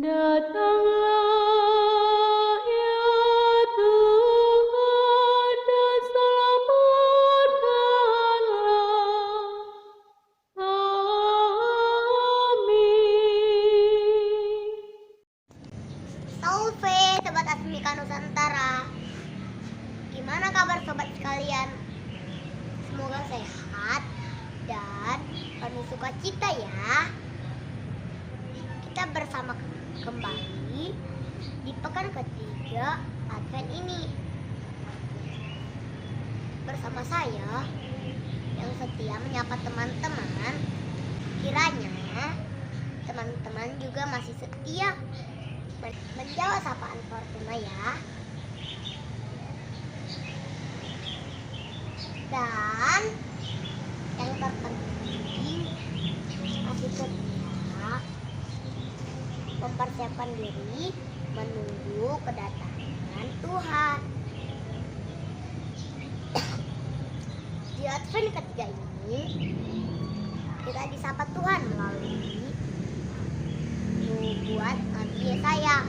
Datanglah ya Tuhan dan selamatkanlah kami. Salve Sobat Asmika Nusantara. Gimana kabar sobat sekalian? Semoga sehat dan penuh sukacita ya. Kita bersama kembali di pekan ketiga Advent ini. Bersama saya yang setia menyapa teman-teman. Kiranya teman-teman juga masih setia menjawab sapaan Fortuna ya. Dan yang terpenting masih setia mempersiapkan diri menunggu kedatangan Tuhan. Di Advent ketiga ini kita disapa Tuhan melalui nubuat Nabi Yesaya.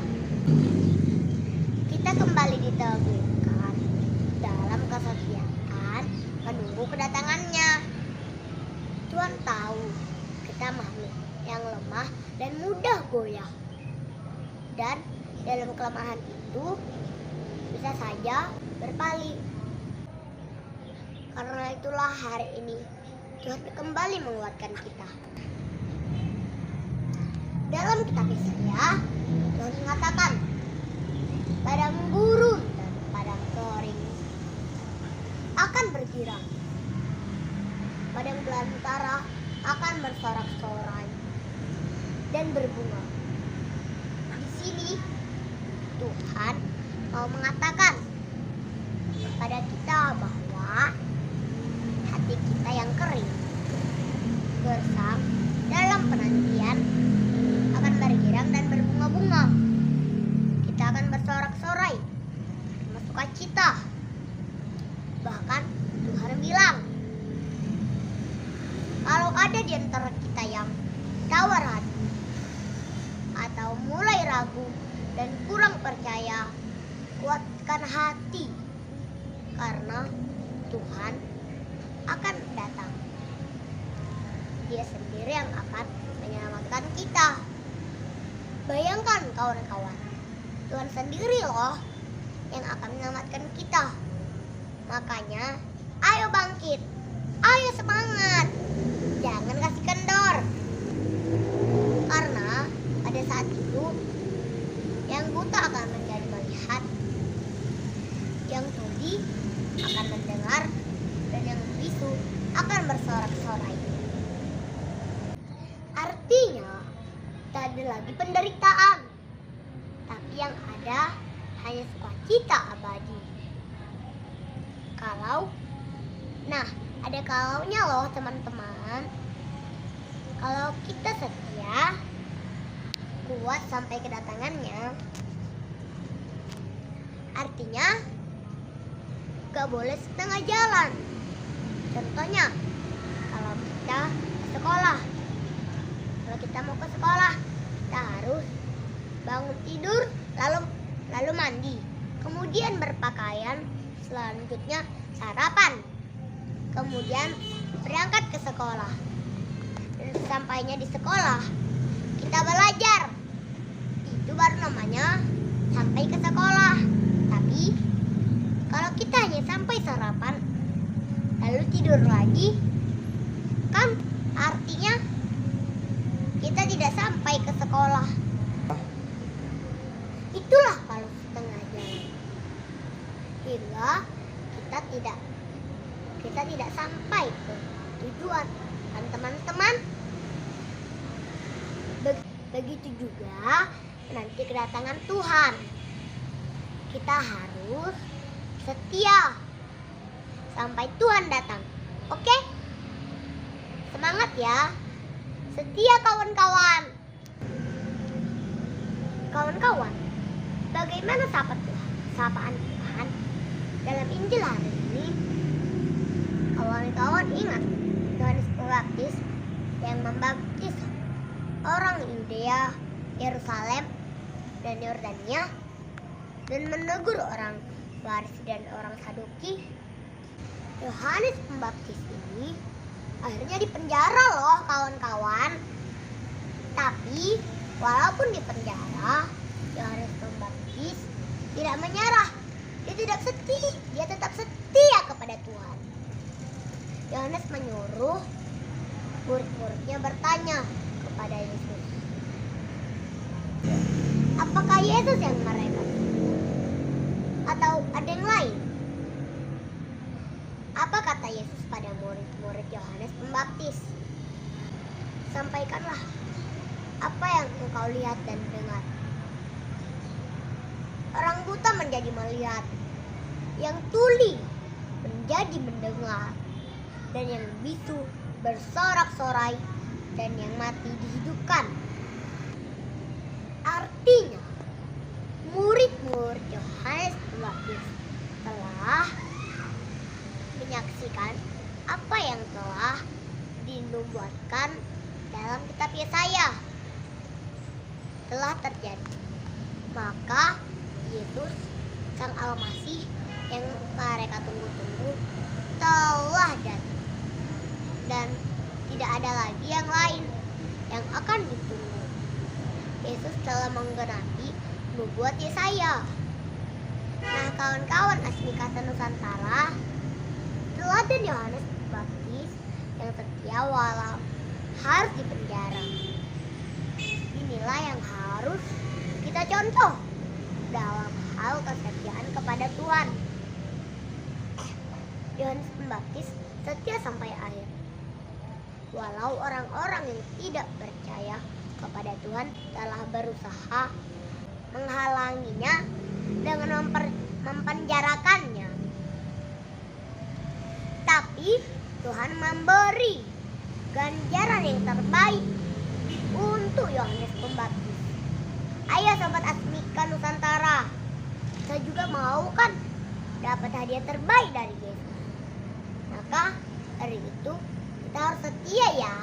Kita kembali diteguhkan dalam kesetiaan menunggu kedatangannya. Tuhan tahu kita makhluk yang lemah dan mudah goyah. Dan dalam kelemahan itu bisa saja berpaling. Karena itulah hari ini Tuhan kembali menguatkan kita. Dalam kitab Yesaya, Tuhan mengatakan, padang gurun dan padang kering akan bergirang. Padang belantara akan bersorak-sorai dan berbunga. Di sini Tuhan mau mengatakan kepada kita bahwa hati kita yang kering, gersang dalam penantian akan bergirang dan berbunga-bunga. Kita akan bersorak-sorai, sukacita. Bahkan Tuhan bilang, kalau ada di antara kita yang tawar hati atau mulai ragu dan kurang percaya, kuatkan hati karena Tuhan akan datang. Dia sendiri yang akan menyelamatkan kita. Bayangkan kawan-kawan, Tuhan sendiri loh yang akan menyelamatkan kita. Makanya ayo bangkit, ayo semangat, jangan kasih kendor. Karena pada saat itu yang buta akan menjadi melihat, yang tuli akan mendengar, dan yang bisu akan bersorak-sorai. Artinya tak ada lagi penderitaan, tapi yang ada hanya sukacita abadi. Ada kalaunya loh teman-teman. Kalau kita setia, kuat sampai kedatangannya, artinya gak boleh setengah jalan. Contohnya, kalau kita ke sekolah, kalau kita mau ke sekolah, kita harus bangun tidur, lalu mandi, kemudian berpakaian, selanjutnya sarapan, kemudian berangkat ke sekolah. Dan sampainya di sekolah, kita belajar. Itu baru namanya sampai ke sekolah. Tapi kalau kita hanya sampai sarapan, lalu tidur lagi, kan artinya kita tidak sampai ke sekolah. Itulah kalau setengah jalan, hingga kita tidak sampai ke tujuan. Kan teman-teman, begitu juga nanti kedatangan Tuhan. Kita harus setia sampai Tuhan datang. Oke? Semangat ya. Setia kawan-kawan. Kawan-kawan, bagaimana sapaan Tuhan dalam Injil hari ini? Kawan-kawan ingat Yohanes Pembaptis yang membaptis orang Yudea, Yerusalem, dan Yordania dan menegur orang Farisi dan orang Saduki, Yohanes Pembaptis ini akhirnya dipenjara loh kawan-kawan. Tapi walaupun dipenjara, Yohanes Pembaptis tidak menyerah. Dia tetap setia kepada Tuhan. Yohanes menyuruh murid-muridnya bertanya kepada Yesus, apakah Yesus yang mereka tunggu atau ada yang lain? Apa kata Yesus pada murid-murid Yohanes Pembaptis? Sampaikanlah apa yang engkau lihat dan dengar. Orang buta menjadi melihat, yang tuli menjadi mendengar, dan yang bisu bersorak-sorai, dan yang mati dihidupkan. Artinya, murid-murid Yohanes Pembaptis telah menyaksikan apa yang telah dinubuatkan dalam kitab Yesaya telah terjadi. Maka Yesus Sang Almasih yang mereka tunggu-tunggu telah datang, dan tidak ada lagi yang lain yang akan ditunggu. Yesus telah menggenapi nubuat Yesaya. Nah kawan-kawan Asmikasa Nusantara, teladan Yohanes Pembaptis yang setia walau harus dipenjara, inilah yang harus kita contoh dalam hal kesetiaan kepada Tuhan. Yohanes Pembaptis setia sampai akhir. Walau orang-orang yang tidak percaya kepada Tuhan telah berusaha menghalanginya dengan mempenjarakannya, tapi Tuhan memberi ganjaran yang terbaik untuk Yohanes Pembaptis. Ayo sobat Asmika Nusantara, kita juga mau kan dapat hadiah terbaik dari Yesus. Maka dari itu kita harus setia ya.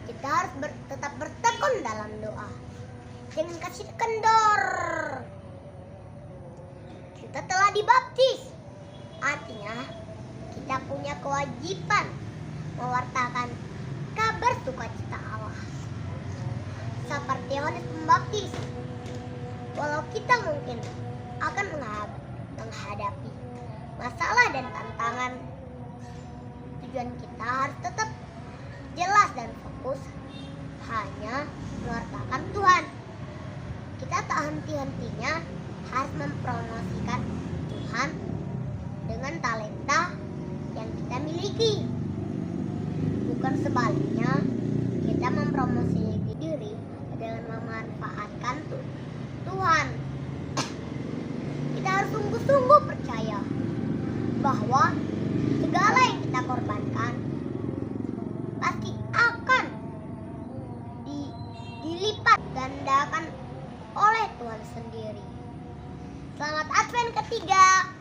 Kita harus tetap bertekun dalam doa. Jangan kasih kendor. Kita telah dibaptis. Artinya kita punya kewajiban mewartakan kabar sukacita Allah. Seperti Yohanes Pembaptis, walau kita mungkin akan menghadapi masalah dan tantangan, tujuan kita harus tetap jelas dan fokus hanya mewartakan Tuhan. Kita tak henti-hentinya harus mempromosikan Tuhan dengan talenta yang kita miliki. Bukan sebaliknya, kita mempromosikan diri dengan memanfaatkan Tuhan. Kita harus sungguh-sungguh percaya bahwa segala yang kita korbankan pasti akan dilipat gandakan oleh Tuhan sendiri. Selamat Advent ketiga.